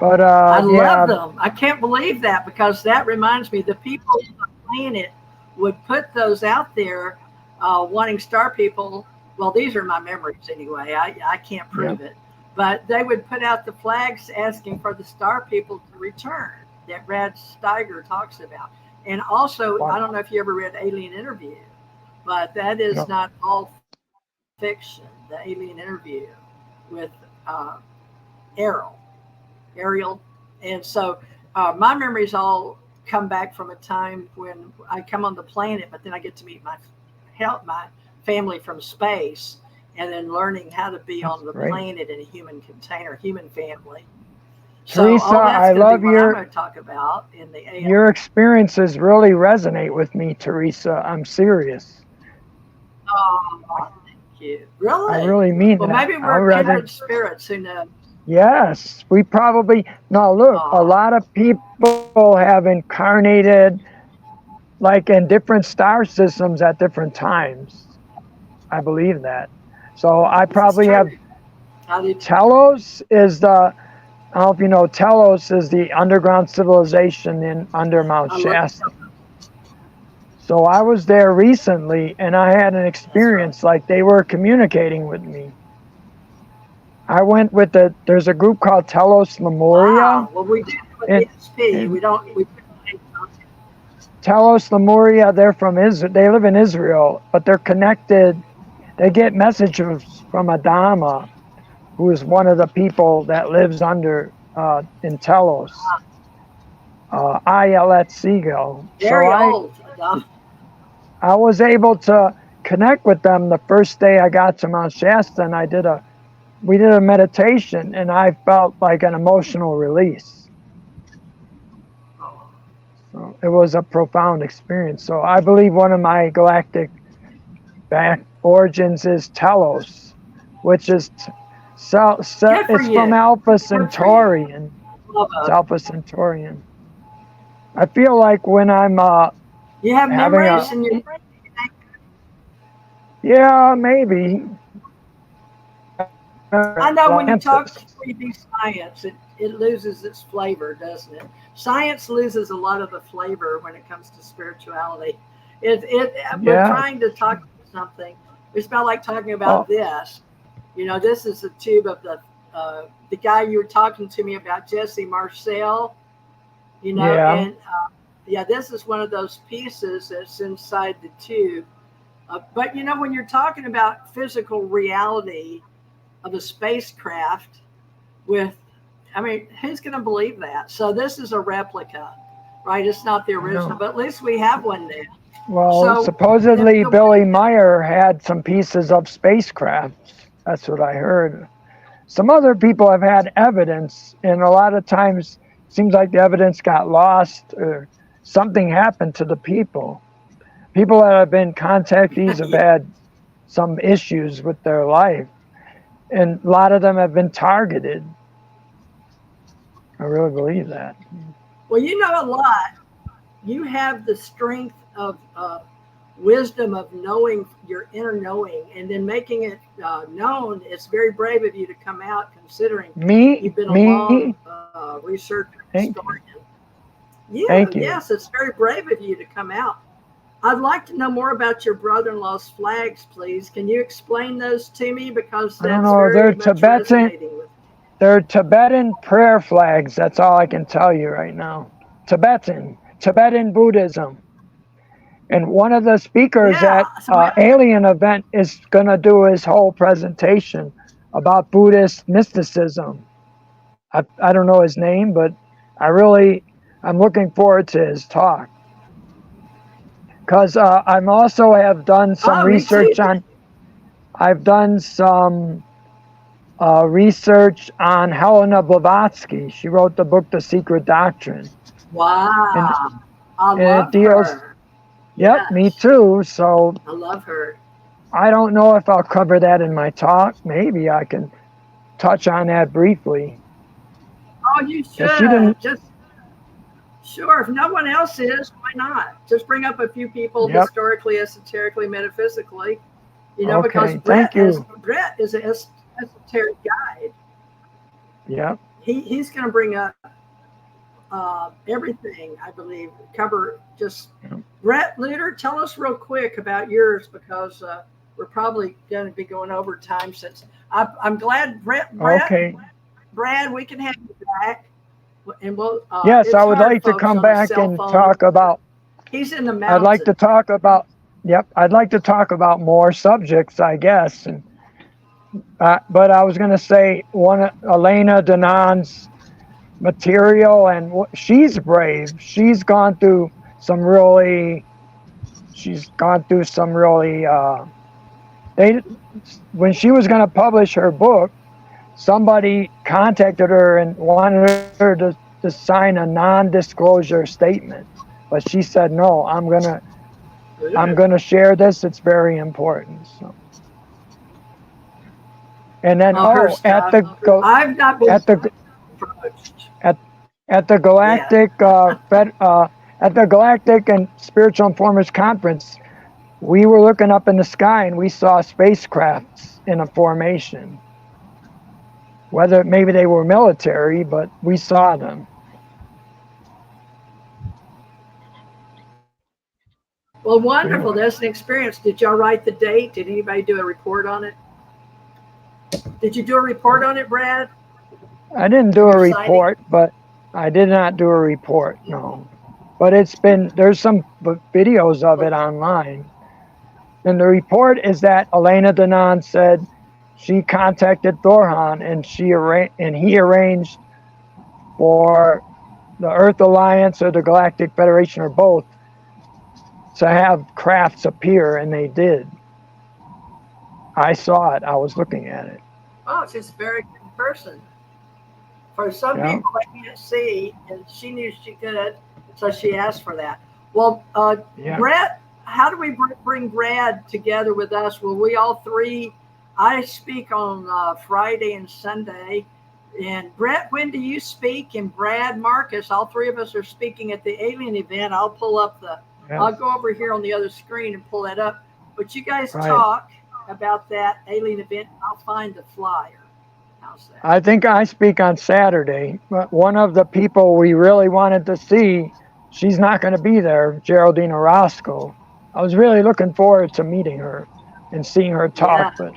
But I yeah, love them. I can't believe that, because that reminds me, the people on the planet would put those out there, wanting star people. Well, these are my memories anyway. I can't prove it, but they would put out the flags asking for the star people to return that Brad Steiger talks about. And also, I don't know if you ever read Alien Interview, but that is not all fiction. The Alien Interview with Ariel. And so my memories all come back from a time when I come on the planet, but then I get to meet my family from space, and then learning how to be on the planet in a human container, human family. Teresa, so I love I'm going to talk about in the AM. Your experiences really resonate with me, Teresa. I'm serious. Oh, thank you. Really? I really mean that. Well, maybe we're kindred spirits, who knows? Yes, we probably, no, look, a lot of people have incarnated like in different star systems at different times. I believe that. So I probably have, Telos is the, I don't know if you know, Telos is the underground civilization in under Mount Shasta. So I was there recently, and I had an experience like they were communicating with me. I went with there's a group called Telos Lemuria. Wow. Well, we did with ESP. We Telos Lemuria, they're from Israel. They live in Israel, but they're connected. They get messages from Adama, who is one of the people that lives under in Telos. Ayelet Siegel. Very old. I was able to connect with them the first day I got to Mount Shasta, and we did a meditation, and I felt like an emotional release. So it was a profound experience. So I believe one of my galactic back origins is Telos, which is it's from Alpha Centaurian. It's Alpha Centaurian. I feel like when I'm you have memories in your brain. Yeah, maybe. I know when you talk to 3D science, it loses its flavor, doesn't it? Science loses a lot of the flavor when it comes to spirituality. We're trying to talk about something. It's about like talking about this. You know, this is a tube of the guy you were talking to me about, Jesse Marcel. You know, and this is one of those pieces that's inside the tube. But you know, when you're talking about physical reality of a spacecraft who's going to believe that? So this is a replica, right? It's not the original, but at least we have one there. Well, so, supposedly Billy Meyer had some pieces of spacecraft. That's what I heard. Some other people have had evidence, and a lot of times it seems like the evidence got lost or something happened to the people. People that have been contactees have had some issues with their life, and a lot of them have been targeted. I really believe that. Well, you know a lot. You have the strength of wisdom of knowing your inner knowing and then making it known. It's very brave of you to come out, considering you've been a long research historian. Thank you. Yes, it's very brave of you to come out. I'd like to know more about your brother-in-law's flags, please. Can you explain those to me? Because that's very much resonating with me. They're Tibetan prayer flags. That's all I can tell you right now. Tibetan Buddhism. And one of the speakers at Alien event is going to do his whole presentation about Buddhist mysticism. I don't know his name, but I'm looking forward to his talk. Because I'm also have done some research on, I've done some research on Helena Blavatsky. She wrote the book, The Secret Doctrine. Wow. I love her. Yep, yes. Me too. So I love her. I don't know if I'll cover that in my talk. Maybe I can touch on that briefly. Oh, you should. Just sure. If no one else is, why not? Just bring up a few people historically, esoterically, metaphysically. You know, because Bret is an esoteric guide. Yeah. He's going to bring up everything, I believe, cover just Bret Lueder, tell us real quick about yours, because we're probably going to be going over time. Since I'm glad Brad, we can have you back, and we'll. Yes, I would like to come back and talk about. He's in the mountains. I'd like to talk about. Yep, I'd like to talk about more subjects, I guess. And but I was going to say Elena Danan's material, and she's brave. She's gone through some really when she was going to publish her book, somebody contacted her and wanted her to sign a non-disclosure statement, but she said no. I'm gonna share this. It's very important. So. And then at the Galactic and Spiritual Informers Conference, we were looking up in the sky and we saw spacecrafts in a formation. Whether maybe they were military, but we saw them. Well, wonderful. That's an experience. Did y'all write the date? Did anybody do a report on it? Did you do a report on it, Brad? I didn't do a report, but I did not do a report, no. But there's some videos of it online. And the report is that Elena Danan said she contacted Thorhan and he arranged for the Earth Alliance or the Galactic Federation or both to have crafts appear, and they did. I saw it. I was looking at it. Oh, she's a very good person. For some people I can't see, and she knew she could, so she asked for that. Well, Bret, how do we bring Brad together with us? Will we all three? I speak on Friday and Sunday. And Bret, when do you speak? And Brad, Markus, all three of us are speaking at the Alien event. I'll pull up I'll go over here on the other screen and pull that up. But you guys talk about that Alien event. I'll find the flyer. How's that? I think I speak on Saturday. But one of the people we really wanted to see, she's not going to be there, Geraldine Orozco. I was really looking forward to meeting her and seeing her talk. Yeah. But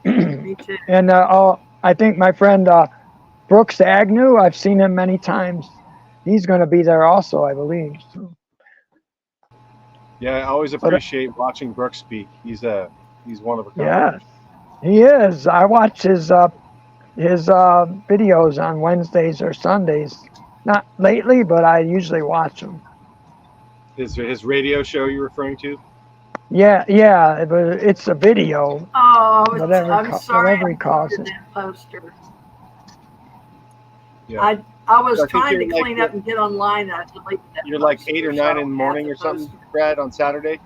Me too. And I think my friend Brooks Agnew, I've seen him many times. He's going to be there also, I believe. So. Yeah, I always appreciate watching Brooks speak. He's one of a kind. Yeah, he is. I watch his videos on Wednesdays or Sundays. Not lately, but I usually watch them. His radio show you're referring to? Yeah, but it's a video. Oh, I'm sorry. Whatever he calls it. That poster. Yeah. I was trying to clean up and get online. And I deleted that. You're like 8 or 9 in the morning or something, Brad, on Saturday?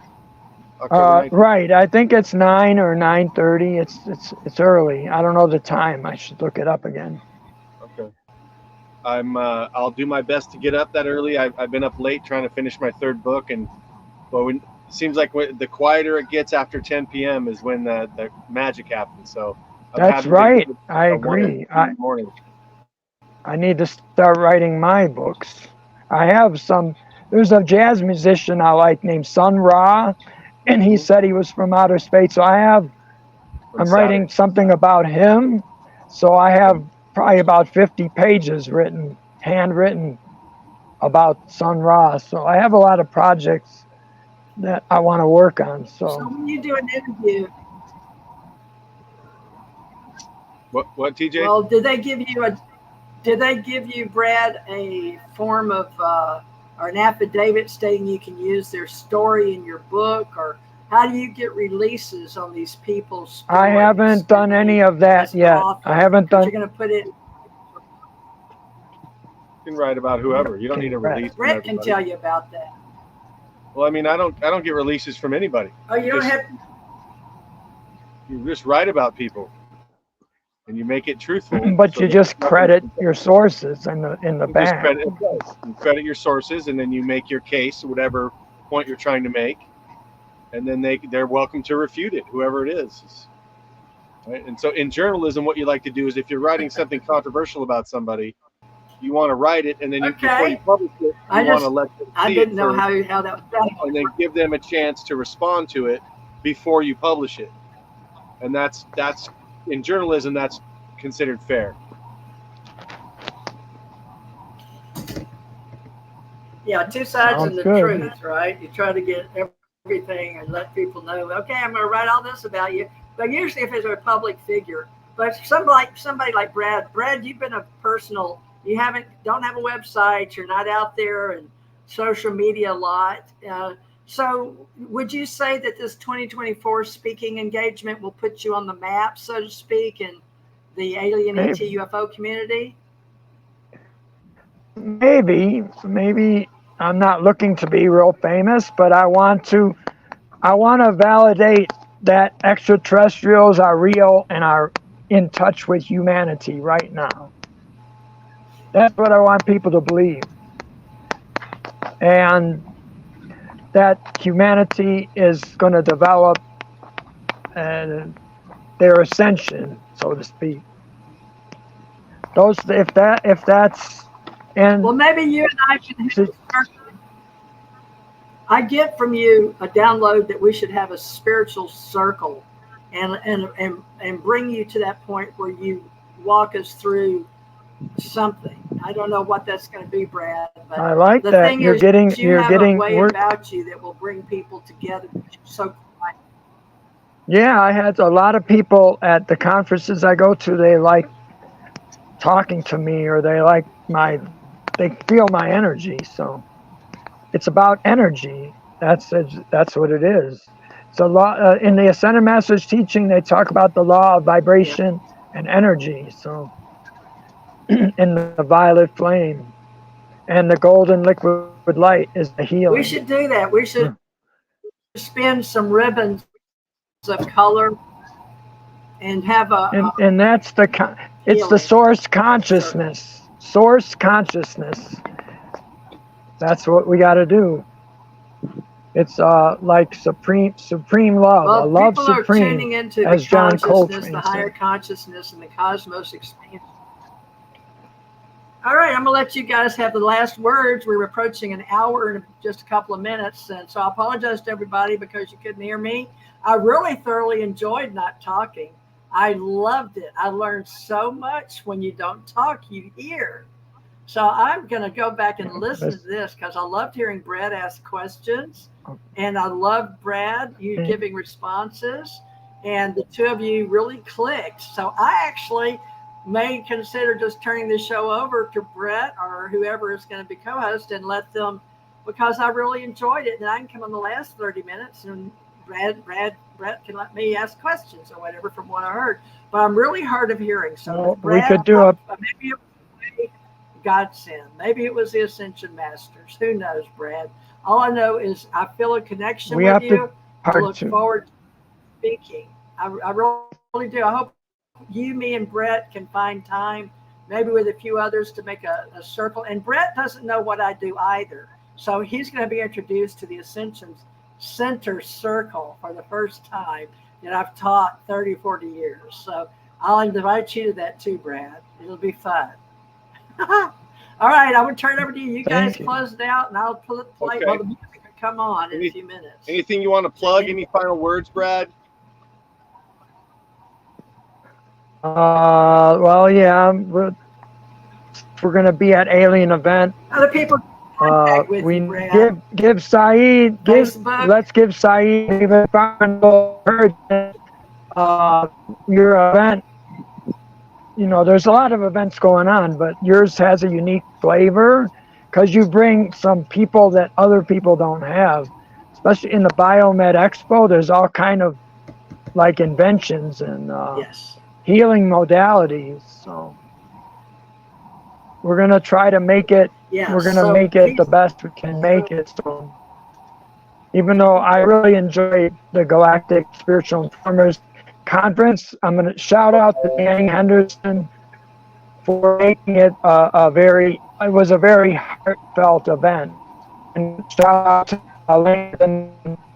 Right. I think it's 9 or 9:30. It's early. I don't know the time. I should look it up again. Okay. I'll do my best to get up that early. I've been up late trying to finish my third book, and seems like the quieter it gets after 10 p.m. is when the magic happens. So That's right. I agree. I need to start writing my books. I have some. There's a jazz musician I like named Sun Ra, and he said he was from outer space. So I'm writing something about him. So I have probably about 50 pages written, handwritten about Sun Ra. So I have a lot of projects that I want to work on. So when you do an interview, what TJ? well, did they give you, Brad, a form of or an affidavit stating you can use their story in your book, or how do you get releases on these people's stories? I haven't done any of that yet. I haven't done. You're going to put it. You can write about whoever. You don't need a release. Brett can tell you about that. Well, I mean, I don't get releases from anybody. Oh, you don't have. You just write about people, and you make it truthful. But so you just credit your sources in the back. You credit your sources, and then you make your case, whatever point you're trying to make, and then they're welcome to refute it, whoever it is. Right? And so in journalism, what you like to do is if you're writing something controversial about somebody, you want to write it, and then before you publish it, you want to let them see I didn't know how that was done. and then give them a chance to respond to it before you publish it. And that's in journalism, that's considered fair. Yeah, two sides of the truth, right? You try to get everything and let people know, okay, I'm going to write all this about you. But usually if it's a public figure, but somebody like Brad, you've been a personal, you don't have a website, you're not out there and social media a lot. So would you say that this 2024 speaking engagement will put you on the map, so to speak, in the alien ET UFO community? Maybe I'm not looking to be real famous, but I want to validate that extraterrestrials are real and are in touch with humanity right now. That's what I want people to believe. And that humanity is going to develop their ascension, so to speak. If that's and well, maybe you and I can. I get from you a download that we should have a spiritual circle, and bring you to that point where you walk us through something. I don't know what that's going to be, Brad. But I like the that. Thing you're is, getting a way about you that will bring people together. So, yeah, I had a lot of people at the conferences I go to. They like talking to me, or they feel my energy. So it's about energy. That's what it is. It's a law in the Ascended Masters teaching. They talk about the law of vibration and energy. So. In the violet flame, and the golden liquid light is the healing. We should do that. We should spin some ribbons of color and have and that's it's the source consciousness. Source consciousness. That's what we got to do. It's like supreme love. Well, a love people supreme. Are tuning into as the John consciousness, Coltrane the higher said. consciousness, and the cosmos expanse. All right, I'm going to let you guys have the last words. We're approaching an hour in just a couple of minutes. And so I apologize to everybody because you couldn't hear me. I really thoroughly enjoyed not talking. I loved it. I learned so much. When you don't talk, you hear. So I'm going to go back and listen to this because I loved hearing Brad ask questions. And I loved Brad, you giving responses. And the two of you really clicked. So I actually may consider just turning the show over to Brett or whoever is going to be co-host and let them, because I really enjoyed it. And I can come on the last 30 minutes and Brett can let me ask questions or whatever from what I heard. But I'm really hard of hearing. So Brad, we could do maybe it was godsend. Maybe it was the Ascension Masters. Who knows, Brad? All I know is I feel a connection with you. I look forward to speaking. I really do. I hope you, me, and Brett can find time, maybe with a few others, to make a circle. And Brett doesn't know what I do either. So he's going to be introduced to the Ascensions center circle for the first time that I've taught 30, 40 years. So I'll invite you to that too, Brad. It'll be fun. All right, I'm going to turn it over to you. You guys close it out, and I'll play while the music will come on in a few minutes. Anything you want to plug? Any final words, Brad? Well, yeah, we're going to be at Alien Event. Other people contact with we you, Brad. give Saeed, let's give Saeed even your event. You know, there's a lot of events going on, but yours has a unique flavor because you bring some people that other people don't have. Especially in the Biomed Expo, there's all kind of like inventions and healing modalities. So we're gonna try to make it. We're gonna make it the best we can make it. So even though I really enjoyed the Galactic Spiritual Informers Conference, I'm going to shout out to Dan Henderson for making it it was a very heartfelt event. And shout out to Landon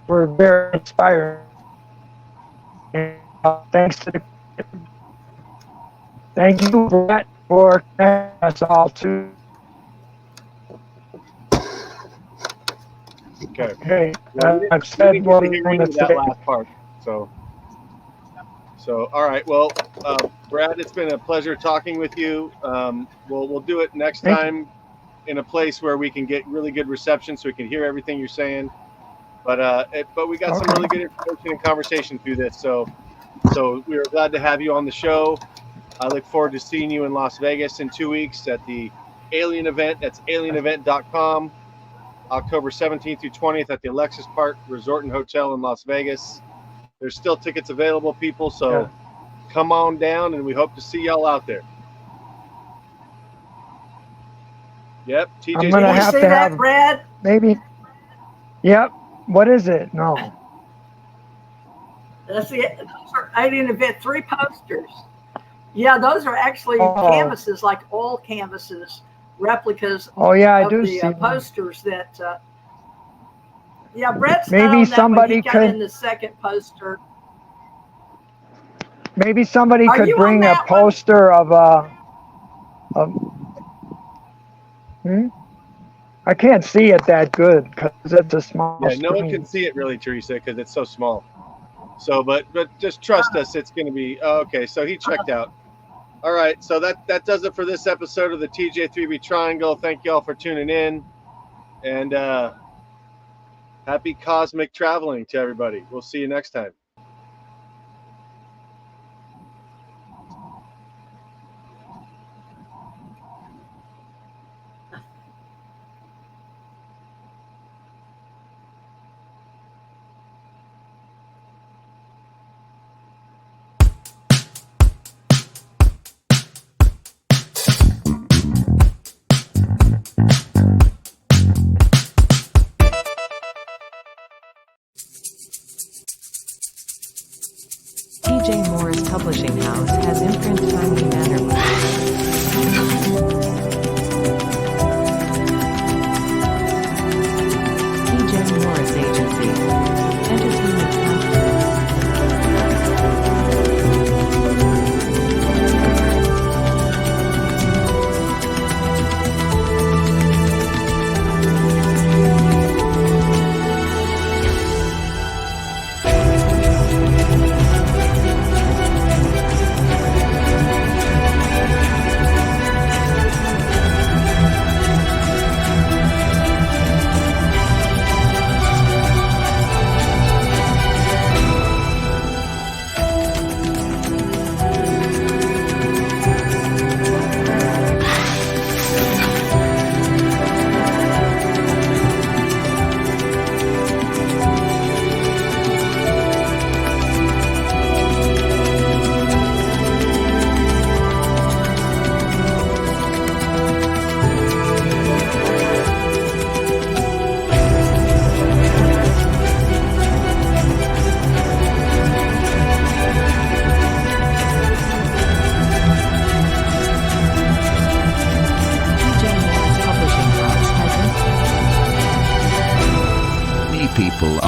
for very inspiring. And thank you, Bret, for connecting us all too. Okay. I've said what I want to say. That last part. So, all right. Well, Brad, it's been a pleasure talking with you. We'll do it next time in a place where we can get really good reception, so we can hear everything you're saying. But we got some really good information and conversation through this. So we are glad to have you on the show. I look forward to seeing you in Las Vegas in 2 weeks at the Alien Event. That's alienevent.com. October 17th through 20th at the Alexis Park Resort and Hotel in Las Vegas. There's still tickets available, people, so come on down, and we hope to see y'all out there. Yep, TJ's I'm gonna have to have Brad. Maybe. Yep. What is it? No. That's it. Those are Alien Event 3 posters. Yeah, those are actually canvases, like oil canvases, replicas. Oh yeah, I of do the see posters that. Yeah, Brett's maybe somebody got could in the second poster. Maybe somebody could bring a poster of I can't see it that good because it's a small screen. No one can see it really, Theresa, because it's so small. So, but just trust us, it's going to be okay. So he checked out. All right, so that does it for this episode of the TJ3B Triangle. Thank you all for tuning in, and happy cosmic traveling to everybody. We'll see you next time. TJ Morris Publishing House has imprint timely manner. TJ Morris Agency. Entertainment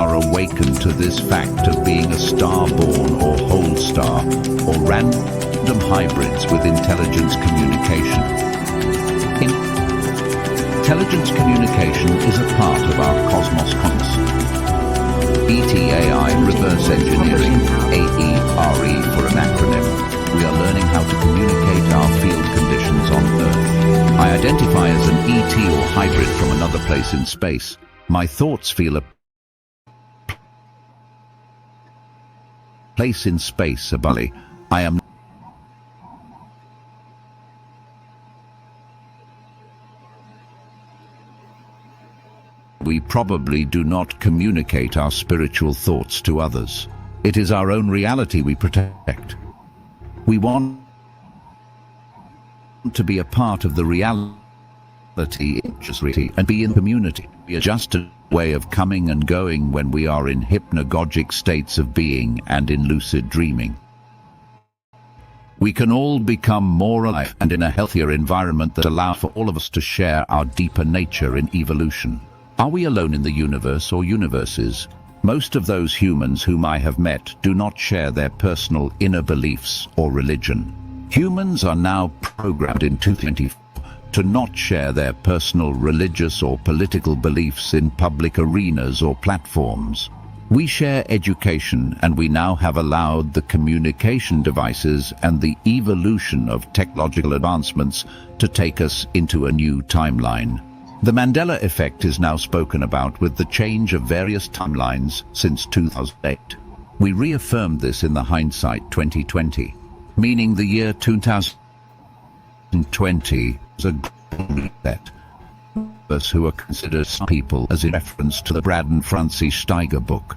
are awakened to this fact of being a star-born or whole star, or random hybrids with intelligence communication. Intelligence communication is a part of our Cosmos ETAI reverse engineering, AERE for an acronym. We are learning how to communicate our field conditions on Earth. I identify as an ET or hybrid from another place in space. My thoughts feel a place in space above me. I am We probably do not communicate our spiritual thoughts to others. It is our own reality we protect. We want to be a part of the reality and be in community. Be just a way of coming and going when we are in hypnagogic states of being and in lucid dreaming. We can all become more alive and in a healthier environment that allows for all of us to share our deeper nature in evolution. Are we alone in the universe or universes? Most of those humans whom I have met do not share their personal inner beliefs or religion. Humans are now programmed in 2024 to not share their personal religious or political beliefs in public arenas or platforms. We share education, and we now have allowed the communication devices and the evolution of technological advancements to take us into a new timeline. The Mandela effect is now spoken about with the change of various timelines since 2008. We reaffirmed this in the hindsight 2020, meaning the year 2020 was a golden reset. Us who are considered people as in reference to the Brad and Francie Steiger book.